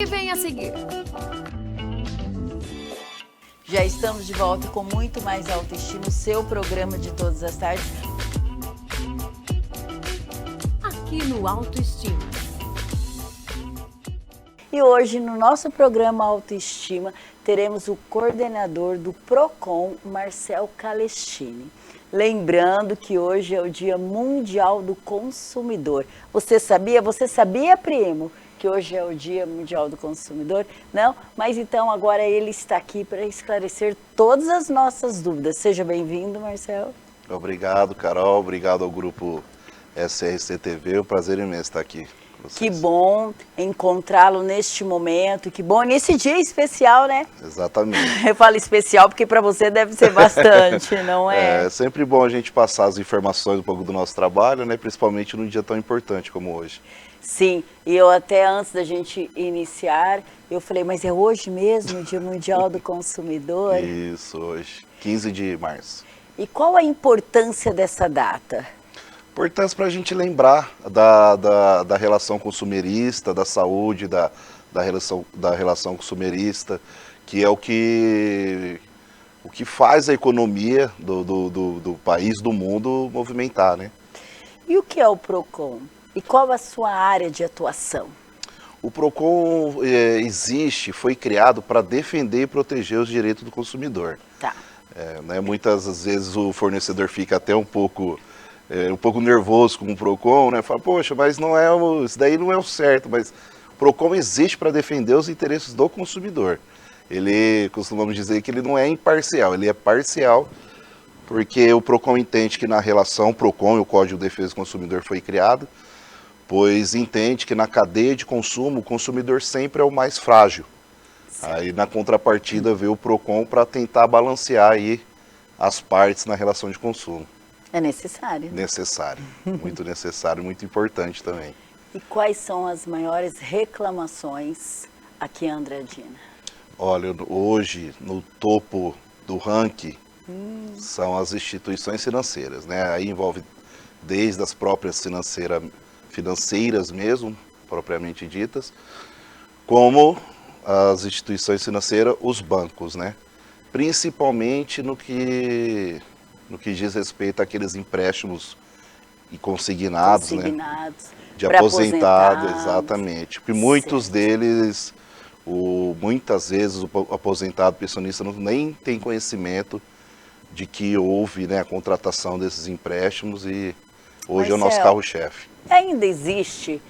E vem a seguir. Já estamos de volta com muito mais autoestima, o seu programa de todas as tardes. Aqui no Autoestima. E hoje no nosso programa Autoestima teremos o coordenador do Procon, Marcel Calestini. Lembrando que hoje é o Dia Mundial do Consumidor. Você sabia, primo, que hoje é o Dia Mundial do Consumidor? Não? Mas então agora ele está aqui para esclarecer todas as nossas dúvidas. Seja bem-vindo, Marcel. Obrigado, Carol. Obrigado ao grupo SRC TV. É um prazer imenso estar aqui com vocês. Que bom encontrá-lo neste momento. Que bom nesse dia especial, né? Exatamente. Eu falo especial porque para você deve ser bastante, não é? É sempre bom a gente passar as informações um pouco do nosso trabalho, né? Principalmente num dia tão importante como hoje. Sim, e eu até antes da gente iniciar, eu falei, mas é hoje mesmo o Dia Mundial do Consumidor? Isso, hoje, 15 de março. E qual a importância dessa data? Importância para a gente lembrar da relação consumerista, da saúde, da relação consumerista, que é o que faz a economia do país, do mundo movimentar, né? E o que é o Procon? E qual a sua área de atuação? O Procon foi criado para defender e proteger os direitos do consumidor. Tá. Né, muitas vezes o fornecedor fica até um pouco nervoso com o Procon, né? Fala, poxa, mas isso daí não é o certo, mas o Procon existe para defender os interesses do consumidor. Costumamos dizer que ele não é imparcial, ele é parcial, porque o Procon entende que na relação Procon e o Código de Defesa do Consumidor foi criado, pois entende que na cadeia de consumo o consumidor sempre é o mais frágil. Aí na contrapartida vê o Procon para tentar balancear aí as partes na relação de consumo. É necessário. Necessário, muito importante também. E quais são as maiores reclamações aqui em Andradina? Olha, hoje no topo do ranking são as instituições financeiras, né? Aí envolve desde as próprias financeiras mesmo, propriamente ditas, como as instituições financeiras, os bancos, né? Principalmente no que diz respeito àqueles empréstimos consignados, né? De aposentado, exatamente. Porque muitos deles, muitas vezes o aposentado pensionista nem tem conhecimento de que houve, né, a contratação desses empréstimos e hoje é o nosso carro-chefe. Ainda existe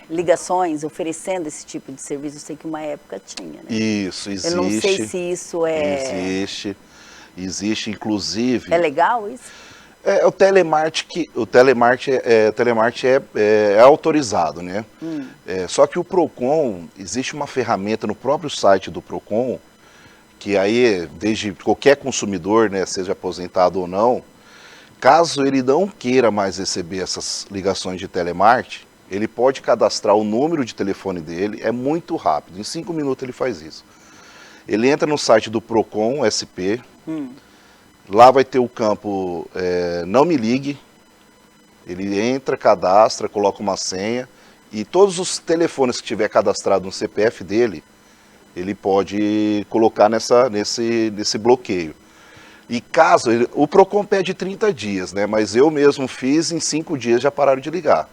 ligações oferecendo esse tipo de serviço? Eu sei que uma época tinha, né? Isso, existe. Eu não sei se isso é... Existe, inclusive... É legal isso? O telemarketing é autorizado, né? Só que o Procon, existe uma ferramenta no próprio site do Procon, que aí, desde qualquer consumidor, né, seja aposentado ou não, caso ele não queira mais receber essas ligações de telemarketing, ele pode cadastrar o número de telefone dele, é muito rápido, em 5 minutos ele faz isso. Ele entra no site do Procon SP, lá vai ter o campo Não Me Ligue, ele entra, cadastra, coloca uma senha, e todos os telefones que tiver cadastrado no CPF dele, ele pode colocar nesse bloqueio. E caso, o Procon pede 30 dias, né? Mas eu mesmo fiz, em 5 dias já pararam de ligar.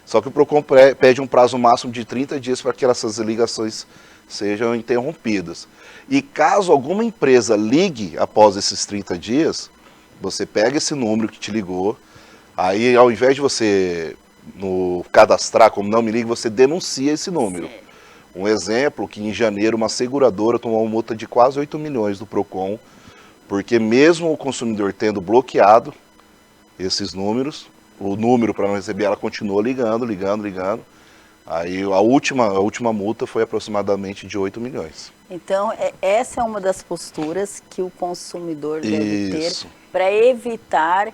Só que o Procon pede um prazo máximo de 30 dias para que essas ligações sejam interrompidas. E caso alguma empresa ligue após esses 30 dias, você pega esse número que te ligou, aí ao invés de você cadastrar como Não Me Ligue, você denuncia esse número. Um exemplo, que em janeiro uma seguradora tomou uma multa de quase 8 milhões do Procon, porque mesmo o consumidor tendo bloqueado esses números, o número para não receber, ela continuou ligando. Aí a última multa foi aproximadamente de 8 milhões. Então, essa é uma das posturas que o consumidor deve ter para evitar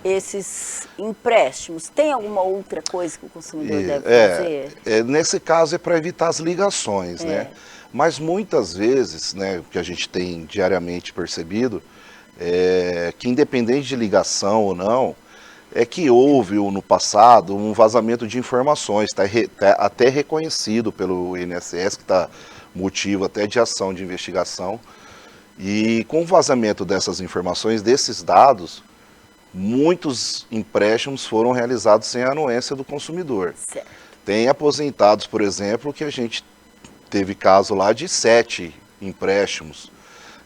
esses empréstimos. Tem alguma outra coisa que o consumidor deve fazer? Nesse caso é para evitar as ligações, né? Mas muitas vezes, né, o que a gente tem diariamente percebido, que independente de ligação ou não, é que houve no passado um vazamento de informações, tá até reconhecido pelo INSS, que está motivo até de ação de investigação. E com o vazamento dessas informações, desses dados, muitos empréstimos foram realizados sem a anuência do consumidor. Certo. Tem aposentados, por exemplo, que a gente teve caso lá de 7 empréstimos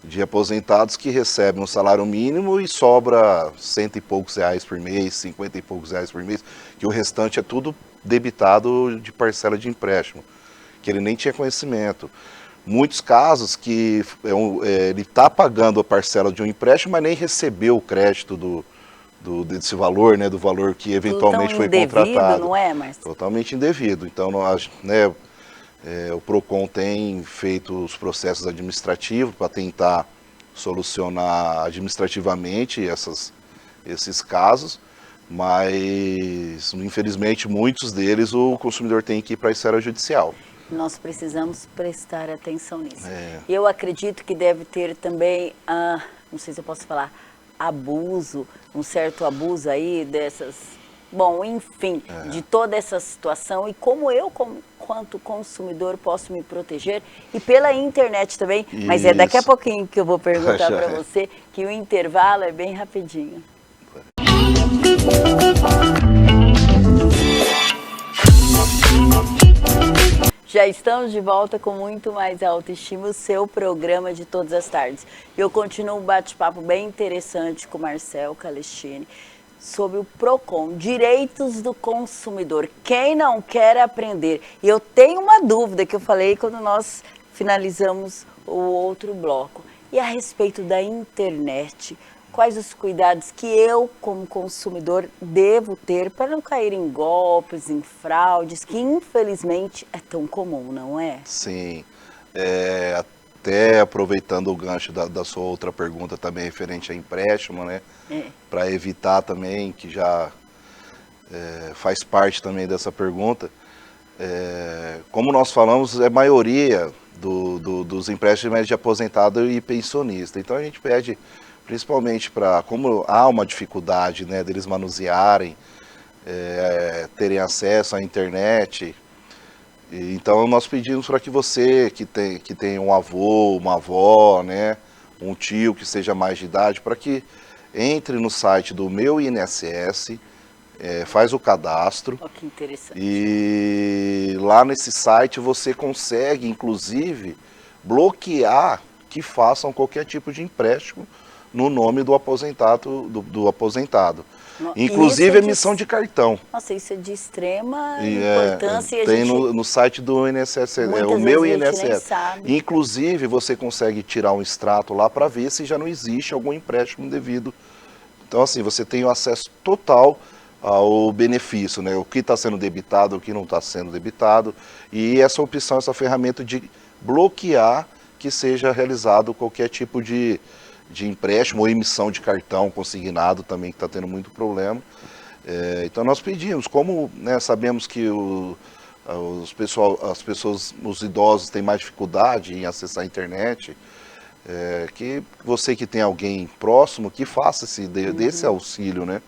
de aposentados que recebem um salário mínimo e sobra R$100 e poucos por mês, R$50 e poucos por mês, que o restante é tudo debitado de parcela de empréstimo, que ele nem tinha conhecimento. Muitos casos que ele está pagando a parcela de um empréstimo, mas nem recebeu o crédito desse valor, né, do valor que eventualmente foi contratado. Não é, Marcelo? Totalmente indevido. Então, né, o PROCON tem feito os processos administrativos para tentar solucionar administrativamente esses casos, mas infelizmente muitos deles o consumidor tem que ir para a esfera judicial. Nós precisamos prestar atenção nisso. É. Eu acredito que deve ter também, não sei se eu posso falar, abuso, um certo abuso aí dessas... Bom, enfim, de toda essa situação e como eu, quanto consumidor, posso me proteger. E pela internet também, mas é daqui a pouquinho que eu vou perguntar para você, que o intervalo é bem rapidinho. Já estamos de volta com muito mais autoestima, o seu programa de todas as tardes. Eu continuo um bate-papo bem interessante com o Marcel Calestini sobre o PROCON, direitos do consumidor. Quem não quer aprender? E eu tenho uma dúvida que eu falei quando nós finalizamos o outro bloco. E a respeito da internet, quais os cuidados que eu, como consumidor, devo ter para não cair em golpes, em fraudes, que infelizmente é tão comum, não é? Sim. Até aproveitando o gancho da sua outra pergunta também referente a empréstimo, né? Para evitar também, que já faz parte também dessa pergunta, como nós falamos, a maioria dos empréstimos é de aposentado e pensionista. Então a gente pede, principalmente como há uma dificuldade, né, deles manusearem, terem acesso à internet. Então nós pedimos para que você que tem um avô, uma avó, né, um tio que seja mais de idade, para que entre no site do Meu INSS, faz o cadastro. Oh, que interessante. E lá nesse site você consegue, inclusive, bloquear que façam qualquer tipo de empréstimo no nome do aposentado. Inclusive emissão de cartão. Nossa, isso é de extrema importância. E tem no site do INSS, o Meu INSS. Inclusive você consegue tirar um extrato lá para ver se já não existe algum empréstimo indevido. Então assim, você tem o acesso total ao benefício, né? O que está sendo debitado, o que não está sendo debitado. E essa opção, essa ferramenta de bloquear que seja realizado qualquer tipo de empréstimo ou emissão de cartão consignado também, que está tendo muito problema. Então nós pedimos, como, né, sabemos que as pessoas, os idosos têm mais dificuldade em acessar a internet, que você que tem alguém próximo, que faça desse auxílio, né,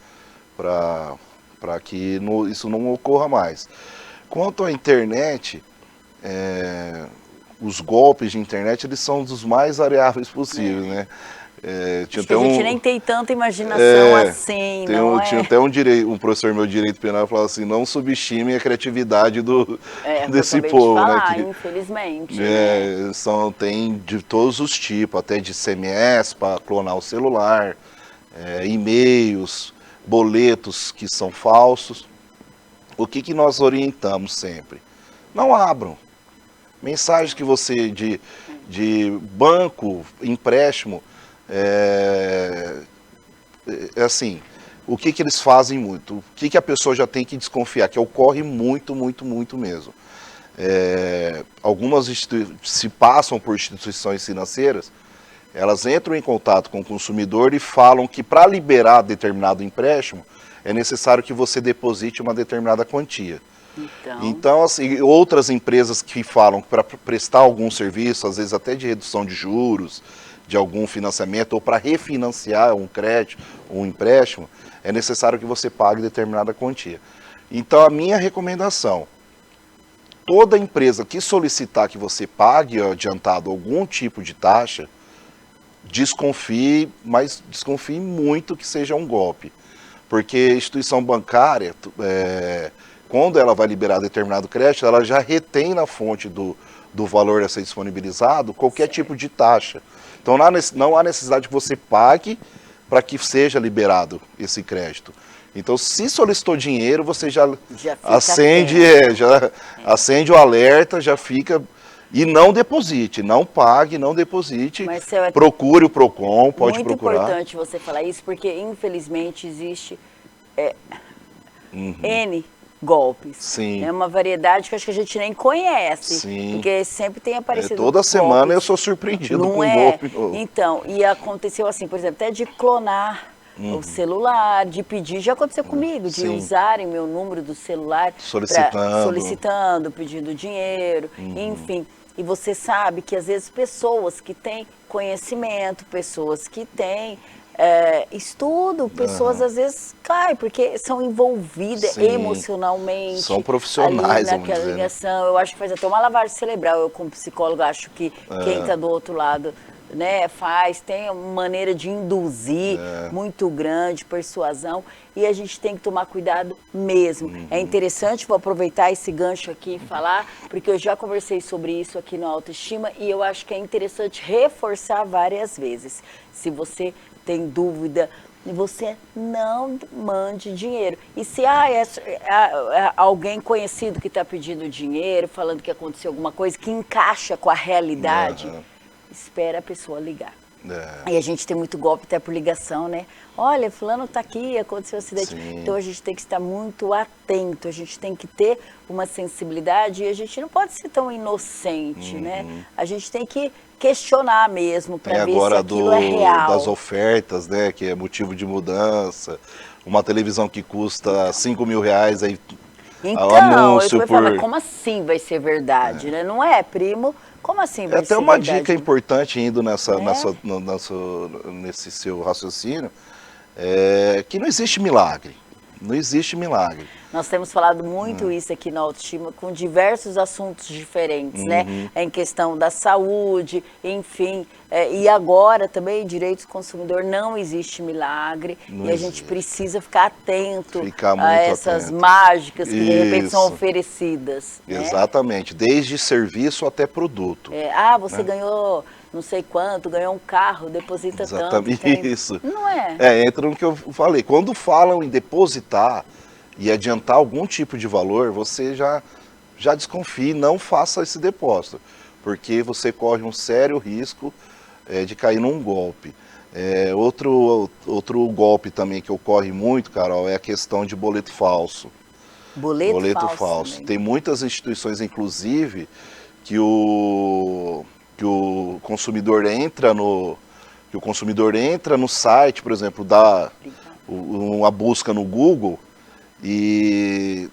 para que isso não ocorra mais. Quanto à internet, os golpes de internet, eles são dos mais variáveis possíveis, né? Acho que a gente nem tem tanta imaginação assim, não é? Tinha até um professor meu de direito penal que falava assim, não subestime a criatividade desse povo. De falar, né? Infelizmente. Tem de todos os tipos, até de SMS para clonar o celular, e-mails, boletos que são falsos. O que nós orientamos sempre? Não abram. Mensagens que você de banco, empréstimo, assim, o que eles fazem muito? O que a pessoa já tem que desconfiar? Que ocorre muito, muito, muito mesmo. Algumas se passam por instituições financeiras, elas entram em contato com o consumidor e falam que para liberar determinado empréstimo, é necessário que você deposite uma determinada quantia. Então, assim, outras empresas que falam que para prestar algum serviço, às vezes até de redução de juros, de algum financiamento ou para refinanciar um crédito, um empréstimo, é necessário que você pague determinada quantia. Então, a minha recomendação, toda empresa que solicitar que você pague adiantado algum tipo de taxa, desconfie, mas desconfie muito que seja um golpe. Porque a instituição bancária, quando ela vai liberar determinado crédito, ela já retém na fonte do valor a ser disponibilizado qualquer tipo de taxa. Então não há necessidade que você pague para que seja liberado esse crédito. Então, se solicitou dinheiro, você já acende, acende o alerta, já fica... E não deposite, não pague, não deposite, Marcel, procure o PROCON, pode muito procurar. Muito importante você falar isso, porque infelizmente existe N golpes. Sim. É uma variedade que acho que a gente nem conhece. Sim. Porque sempre tem aparecido toda golpes. semana eu sou surpreendido Não com um é? golpe novo. Então, e aconteceu assim, por exemplo, até de clonar o celular, de pedir, já aconteceu comigo, de Sim. usarem meu número do celular solicitando, pedindo dinheiro, enfim. E você sabe que às vezes pessoas que têm conhecimento, pessoas que têm estudo, pessoas às vezes caem, porque são envolvidas Sim. emocionalmente. São profissionais, ali naquela ligação. Eu acho que faz até uma lavagem cerebral. Eu, como psicólogo, acho que quem está do outro lado, né, tem uma maneira de induzir muito grande, persuasão, e a gente tem que tomar cuidado mesmo. É interessante, vou aproveitar esse gancho aqui e falar, porque eu já conversei sobre isso aqui no Autoestima, e eu acho que é interessante reforçar várias vezes. Se você tem dúvida, você não mande dinheiro. E se alguém conhecido que está pedindo dinheiro, falando que aconteceu alguma coisa que encaixa com a realidade, espera a pessoa ligar. E a gente tem muito golpe até por ligação, né? Olha, fulano tá aqui, aconteceu um acidente. Sim. Então a gente tem que estar muito atento, a gente tem que ter uma sensibilidade e a gente não pode ser tão inocente, né? A gente tem que questionar mesmo para ver se aquilo é real. Das ofertas, né? Que é motivo de mudança. Uma televisão que custa R$5.000, aí então, anúncio eu falar, mas como assim vai ser verdade, né? Não é, primo? Como assim vai ser verdade? Até uma dica importante indo nesse seu raciocínio, que não existe milagre. Não existe milagre. Nós temos falado muito isso aqui na Autoestima, com diversos assuntos diferentes, né? Em questão da saúde, enfim. E agora também, direitos do consumidor, não existe milagre. Não e a gente precisa ficar atento muito a essas atento. mágicas que de repente são Isso. oferecidas. Né? Exatamente, desde serviço até produto. Você ganhou não sei quanto, ganhou um carro, deposita Exatamente tanto. isso. Não é? Entra no que eu falei. Quando falam em depositar e adiantar algum tipo de valor, você já desconfie, não faça esse depósito, porque você corre um sério risco de cair num golpe. Outro golpe também que ocorre muito, Carol, é a questão de boleto falso. Boleto falso. Tem muitas instituições, inclusive, que o consumidor entra no site, por exemplo, dá uma busca no Google e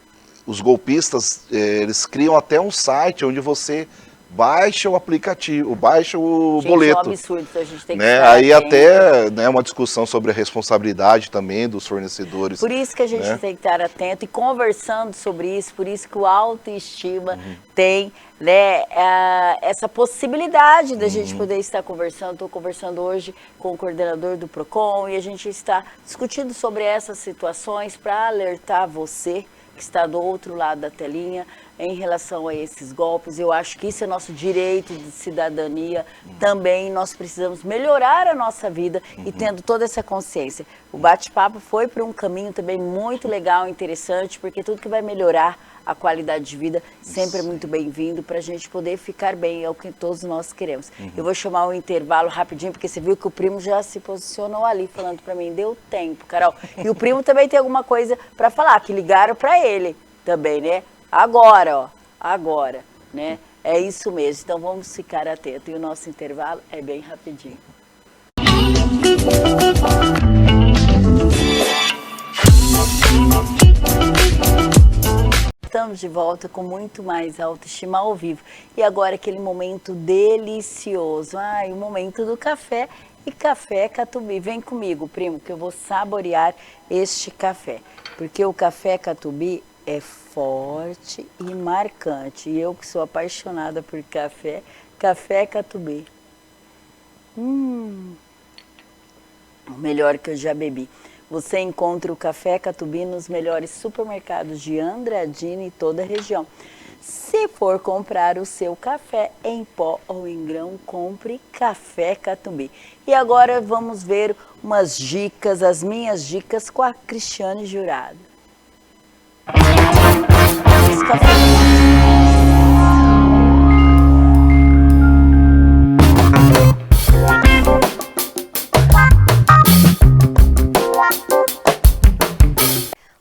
os golpistas, eles criam até um site onde você baixa o aplicativo, baixa o boleto. É um absurdo, então a gente tem que Aí até uma discussão sobre a responsabilidade também dos fornecedores. Por isso que a gente tem que estar atento e conversando sobre isso, por isso que o Autoestima tem essa possibilidade da gente poder estar conversando. Estou conversando hoje com o coordenador do PROCON e a gente está discutindo sobre essas situações para alertar você que está do outro lado da telinha em relação a esses golpes. Eu acho que isso é nosso direito de cidadania. Também nós precisamos melhorar a nossa vida e tendo toda essa consciência. O bate-papo foi para um caminho também muito legal, interessante, porque tudo que vai melhorar a qualidade de vida sempre é muito bem-vindo para a gente poder ficar bem, é o que todos nós queremos. Eu vou chamar um intervalo rapidinho, porque você viu que o primo já se posicionou ali, falando para mim, deu tempo, Carol. E o primo também tem alguma coisa para falar, que ligaram para ele também, né? Agora, né? É isso mesmo, então vamos ficar atentos. E o nosso intervalo é bem rapidinho. estamos de volta com muito mais autoestima ao vivo. E agora aquele momento delicioso. O momento do café e café Catubi. Vem comigo, primo, que eu vou saborear este café. Porque o café Catubi é forte e marcante. E eu que sou apaixonada por café, café Catubi. O melhor que eu já bebi. Você encontra o café Catubi nos melhores supermercados de Andradina e toda a região. Se for comprar o seu café em pó ou em grão, compre café Catubi. E agora vamos ver umas dicas, as minhas dicas com a Cristiane Jurado. Esse café...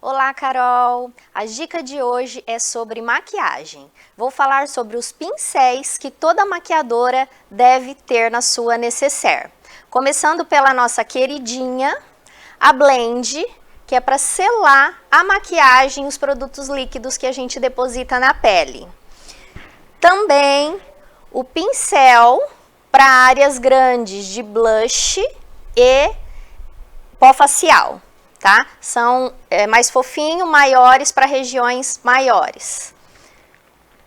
Olá, Carol! A dica de hoje é sobre maquiagem. Vou falar sobre os pincéis que toda maquiadora deve ter na sua nécessaire. Começando pela nossa queridinha, a Blend, que é para selar a maquiagem, os produtos líquidos que a gente deposita na pele. Também o pincel para áreas grandes de blush e pó facial. Tá? São mais fofinho, maiores para regiões maiores.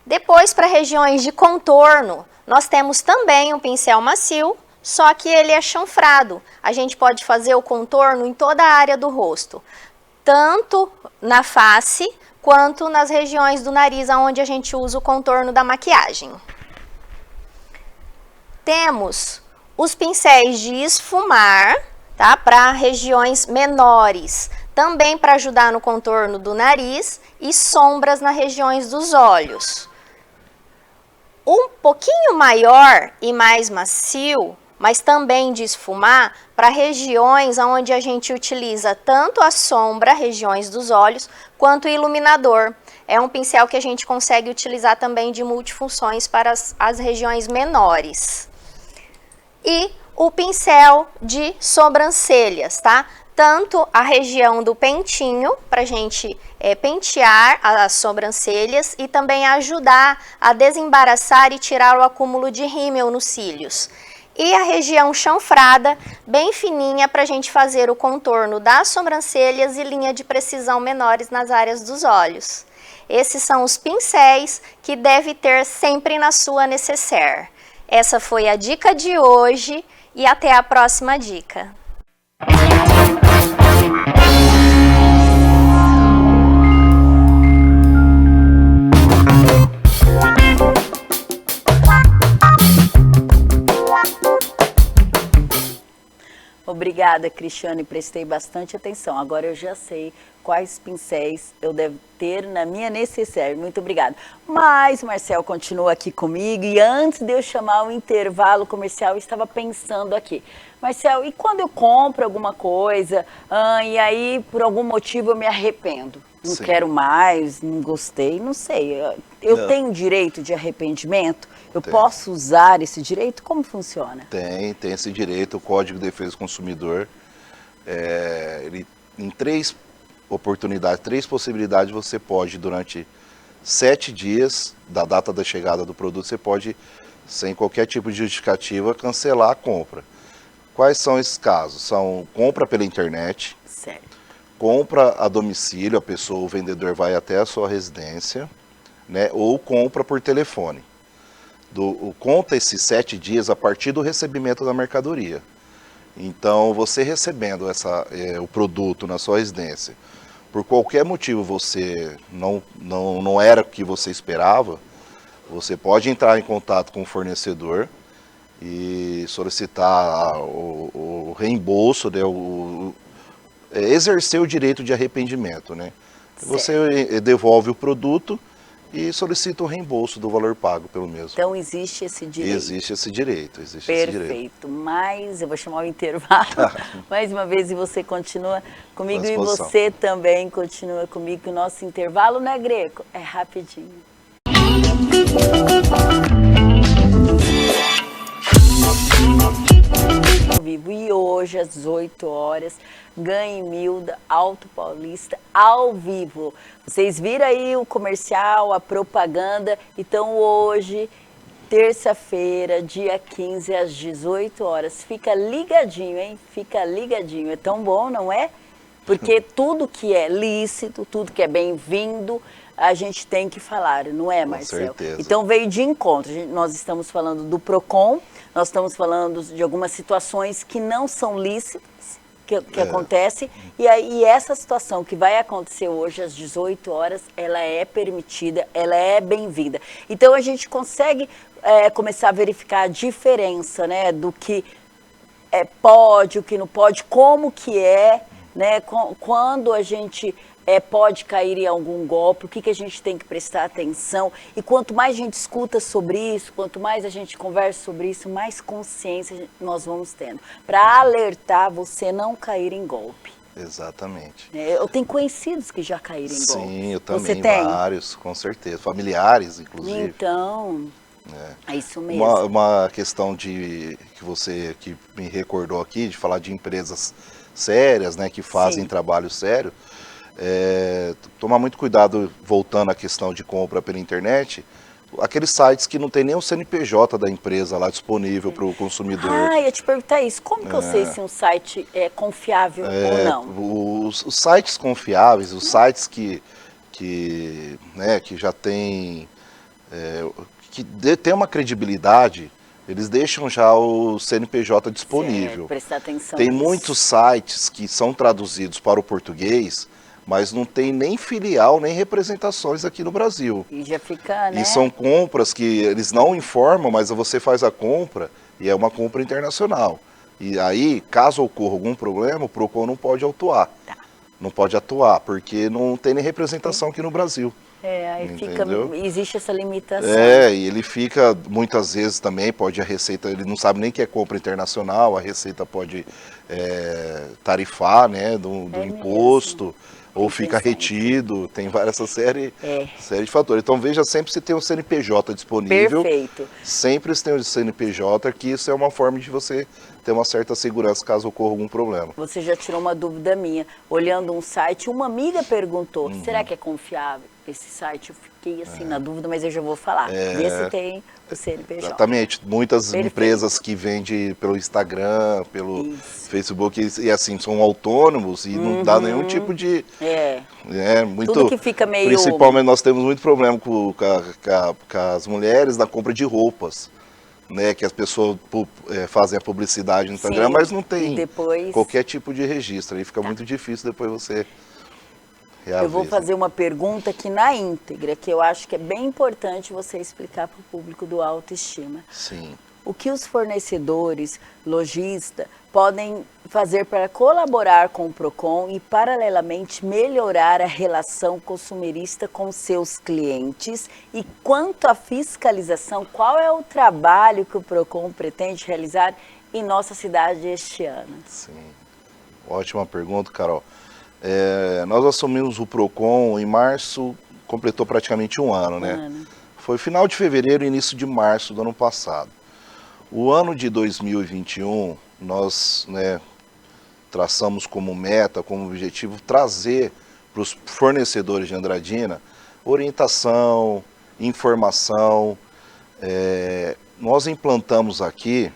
Depois, para regiões de contorno, nós temos também um pincel macio, só que ele é chanfrado. A gente pode fazer o contorno em toda a área do rosto, tanto na face, quanto nas regiões do nariz, onde a gente usa o contorno da maquiagem. Temos os pincéis de esfumar, tá? Para regiões menores, também para ajudar no contorno do nariz e sombras nas regiões dos olhos. Um pouquinho maior e mais macio, mas também de esfumar, para regiões onde a gente utiliza tanto a sombra, regiões dos olhos, quanto o iluminador. É um pincel que a gente consegue utilizar também de multifunções para as regiões menores. E o pincel de sobrancelhas, tá? Tanto a região do pentinho, para a gente pentear as sobrancelhas e também ajudar a desembaraçar e tirar o acúmulo de rímel nos cílios. E a região chanfrada, bem fininha, para a gente fazer o contorno das sobrancelhas e linha de precisão menores nas áreas dos olhos. Esses são os pincéis que deve ter sempre na sua nécessaire. Essa foi a dica de hoje. E até a próxima dica. Obrigada, Cristiane, prestei bastante atenção. Agora eu já sei quais pincéis eu devo ter na minha nécessaire. Muito obrigada. Mas o Marcel continua aqui comigo e antes de eu chamar o intervalo comercial, eu estava pensando aqui. Marcel, e quando eu compro alguma coisa e aí por algum motivo eu me arrependo? Não quero mais, não gostei, não sei. Eu tenho direito de arrependimento? Eu posso usar esse direito? Como funciona? Tem esse direito. O Código de Defesa do Consumidor, ele, em três possibilidades, você pode, durante 7 dias da data da chegada do produto, você pode, sem qualquer tipo de justificativa, cancelar a compra. Quais são esses casos? São compra pela internet, Certo. compra a domicílio, o vendedor vai até a sua residência, né, ou compra por telefone. Conta esses 7 dias a partir do recebimento da mercadoria. Então, você recebendo o produto na sua residência, por qualquer motivo você não era o que você esperava, você pode entrar em contato com o fornecedor e solicitar o reembolso, né, exercer o direito de arrependimento, né? Você devolve o produto e solicita o reembolso do valor pago pelo mesmo. Então existe esse direito. Existe esse direito. Perfeito. Mas eu vou chamar o intervalo mais uma vez e você continua comigo e você também continua comigo. O nosso intervalo, né, Greco? É rapidinho. Vivo. E hoje às 18 horas. Ganhe 1000 da Alto Paulista ao vivo. Vocês viram aí o comercial, a propaganda. Então hoje, terça-feira, dia 15, às 18 horas. Fica ligadinho, hein? Fica ligadinho. É tão bom, não é? Porque tudo que é lícito, tudo que é bem-vindo, a gente tem que falar, não é, Marcelo? Com certeza. Então veio de encontro. Nós estamos falando do PROCON, nós estamos falando de algumas situações que não são lícitas, que acontece, e aí essa situação que vai acontecer hoje às 18 horas, ela é permitida, ela é bem-vinda. Então a gente consegue começar a verificar a diferença, né, do que pode, o que não pode, como que é, né, quando a gente pode cair em algum golpe, o que a gente tem que prestar atenção. E quanto mais a gente escuta sobre isso, quanto mais a gente conversa sobre isso, mais consciência nós vamos tendo. Para alertar você não cair em golpe. Exatamente. Eu tenho conhecidos que já caíram em golpe. Sim, eu também, você tem? vários, com certeza. Familiares, inclusive. Então, é isso mesmo. Uma questão que você que me recordou aqui, de falar de empresas sérias, né, que fazem Sim. trabalho sério, tomar muito cuidado, voltando à questão de compra pela internet, aqueles sites que não tem nem o CNPJ da empresa lá disponível para o consumidor. Ah, ia te perguntar isso. Como que eu sei se um site é confiável ou não? Os sites confiáveis, os sites que já tem uma credibilidade, eles deixam já o CNPJ disponível. Prestar atenção Tem nisso. muitos sites que são traduzidos para o português, mas não tem nem filial, nem representações aqui no Brasil. E já fica, né? E são compras que eles não informam, mas você faz a compra e é uma compra internacional. E aí, caso ocorra algum problema, o PROCON não pode atuar. Tá. Não pode atuar, porque não tem nem representação aqui no Brasil. Aí Entendeu? existe essa limitação. E ele fica, muitas vezes também, a Receita, ele não sabe nem que é compra internacional, a Receita pode tarifar, né, do imposto, ou fica retido, tem várias, essa série de fatores. Então veja sempre se tem um CNPJ disponível. Perfeito. Sempre se tem um CNPJ, que isso é uma forma de você ter uma certa segurança caso ocorra algum problema. Você já tirou uma dúvida minha. Olhando um site, uma amiga perguntou, será que é confiável esse site? Eu fiquei assim na dúvida, mas eu já vou falar. Vê se tem o CNPJ. Exatamente. Muitas Perfeito. empresas que vendem pelo Instagram, pelo Facebook, e assim, são autônomos e não dá nenhum tipo de... muito, tudo que fica meio... Principalmente nós temos muito problema com as mulheres na compra de roupas. Né, que as pessoas fazem a publicidade no Instagram, mas não tem qualquer tipo de registro. Aí fica muito difícil depois você reaver. Eu vou fazer uma pergunta aqui na íntegra, que eu acho que é bem importante você explicar para o público do Autoestima. Sim. O que os fornecedores, lojistas, podem fazer para colaborar com o PROCON e, paralelamente, melhorar a relação consumerista com seus clientes? E quanto à fiscalização, qual é o trabalho que o PROCON pretende realizar em nossa cidade este ano? Sim, ótima pergunta, Carol. Nós assumimos o PROCON em março, completou praticamente um ano, né? Foi final de fevereiro e início de março do ano passado. O ano de 2021, nós traçamos como meta, como objetivo, trazer para os fornecedores de Andradina orientação, informação. Nós implantamos aqui,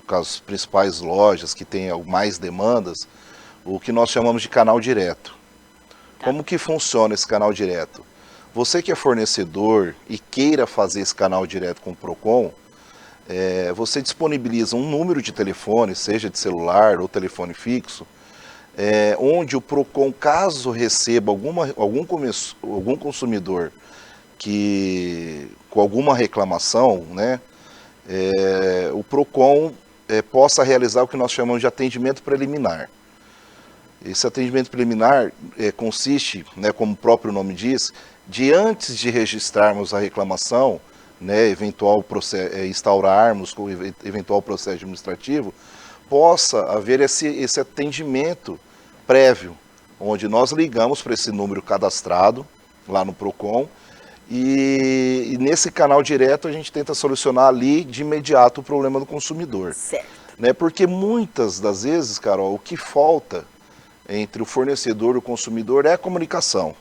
com as principais lojas que têm mais demandas, o que nós chamamos de canal direto. Como que funciona esse canal direto? Você que é fornecedor e queira fazer esse canal direto com o PROCON, você disponibiliza um número de telefone, seja de celular ou telefone fixo, onde o PROCON, caso receba algum consumidor com alguma reclamação, o PROCON possa realizar o que nós chamamos de atendimento preliminar. Esse atendimento preliminar consiste, como o próprio nome diz, de antes de registrarmos a reclamação, instaurarmos o eventual processo administrativo, possa haver esse atendimento prévio, onde nós ligamos para esse número cadastrado lá no PROCON e nesse canal direto a gente tenta solucionar ali de imediato o problema do consumidor. Certo. Né? Porque muitas das vezes, Carol, o que falta entre o fornecedor e o consumidor é a comunicação.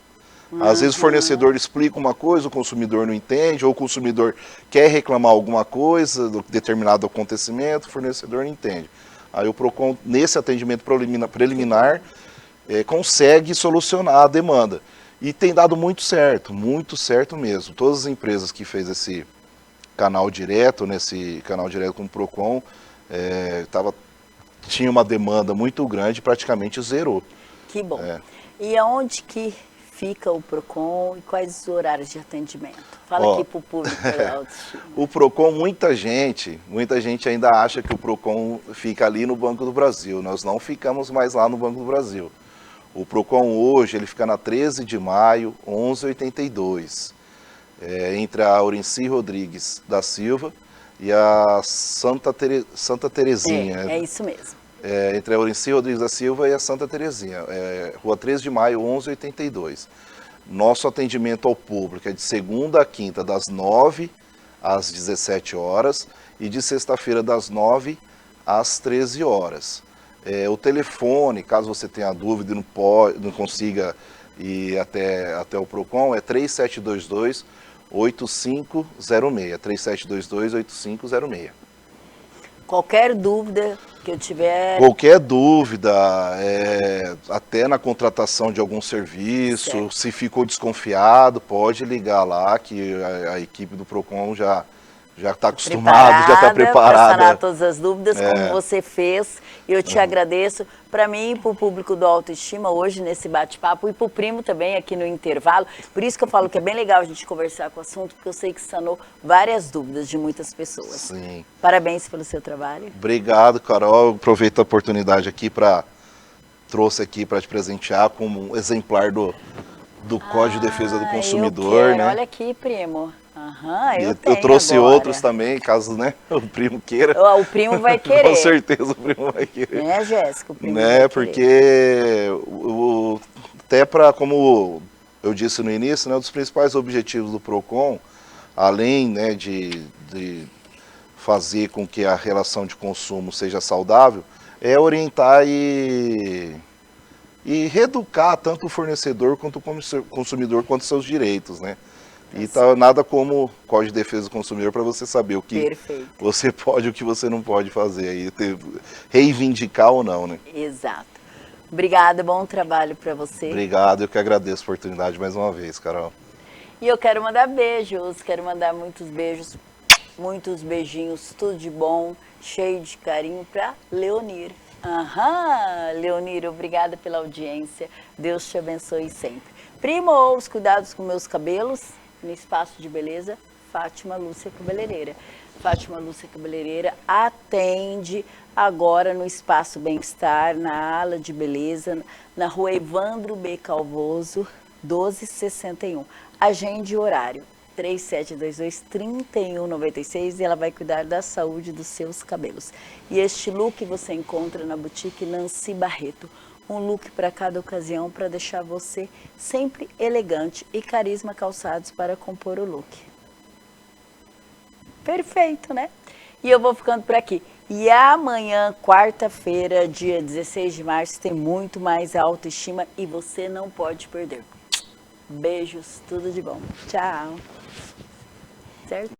Às vezes o fornecedor explica uma coisa, o consumidor não entende, ou o consumidor quer reclamar alguma coisa do determinado acontecimento, o fornecedor não entende. Aí o PROCON, nesse atendimento preliminar, consegue solucionar a demanda. E tem dado muito certo mesmo. Todas as empresas que fez esse canal direto, com o PROCON, tinha uma demanda muito grande, praticamente zerou. Que bom. E aonde que fica o PROCON e quais os horários de atendimento? Fala aqui para o público da autoestima. O PROCON, muita gente ainda acha que o PROCON fica ali no Banco do Brasil. Nós não ficamos mais lá no Banco do Brasil. O PROCON hoje, ele fica na 13 de maio, 1182, entre a Aurici Rodrigues da Silva e a Santa Terezinha. É isso mesmo. Entre a Aurici Rodrigues da Silva e a Santa Terezinha, Rua 13 de maio, 1182. Nosso atendimento ao público é de segunda a quinta, das 9 às 17 horas e de sexta-feira, das 9 às 13 horas. O telefone, caso você tenha dúvida e não consiga ir até o PROCON, é 3722-8506. 3722-8506. Qualquer dúvida que eu tiver... Qualquer dúvida, até na contratação de algum serviço, certo. Se ficou desconfiado, pode ligar lá, que a equipe do PROCON já está acostumada, já está preparada. Para sanar todas as dúvidas, como você fez. Eu te agradeço. Para mim e para o público do Autoestima, hoje nesse bate-papo, e para o Primo também aqui no intervalo. Por isso que eu falo que é bem legal a gente conversar com o assunto, porque eu sei que sanou várias dúvidas de muitas pessoas. Sim. Parabéns pelo seu trabalho. Obrigado, Carol. Aproveito a oportunidade aqui trouxe aqui para te presentear como um exemplar do Código de Defesa do Consumidor, né? Olha aqui, Primo. Eu trouxe agora outros também, caso o primo queira. O primo vai querer. Com certeza o primo vai querer. Né, Jéssica? O primo vai querer. Porque até como eu disse no início, um dos principais objetivos do PROCON, além, né, de fazer com que a relação de consumo seja saudável, é orientar e reeducar tanto o fornecedor quanto o consumidor quanto os seus direitos, né? E tá nada como o Código de Defesa do Consumidor para você saber o que você pode e o que você não pode fazer, aí reivindicar ou não, né? Exato. Obrigada, bom trabalho para você. Obrigado, eu que agradeço a oportunidade mais uma vez, Carol. E eu quero mandar beijos, quero mandar muitos beijos, muitos beijinhos, tudo de bom, cheio de carinho para Leonir. Leonir, obrigada pela audiência, Deus te abençoe sempre. Primo, os cuidados com meus cabelos, no Espaço de Beleza, Fátima Lúcia Cabeleireira. Fátima Lúcia Cabeleireira atende agora no Espaço Bem-Estar, na ala de beleza, na Rua Evandro B. Calvoso, 1261. Agende o horário, 3722-3196, e ela vai cuidar da saúde dos seus cabelos. E este look você encontra na boutique Nancy Barreto. Um look para cada ocasião, para deixar você sempre elegante, e Carisma Calçados para compor o look. Perfeito, né? E eu vou ficando por aqui. E amanhã, quarta-feira, dia 16 de março, tem muito mais autoestima e você não pode perder. Beijos, tudo de bom. Tchau. Certo?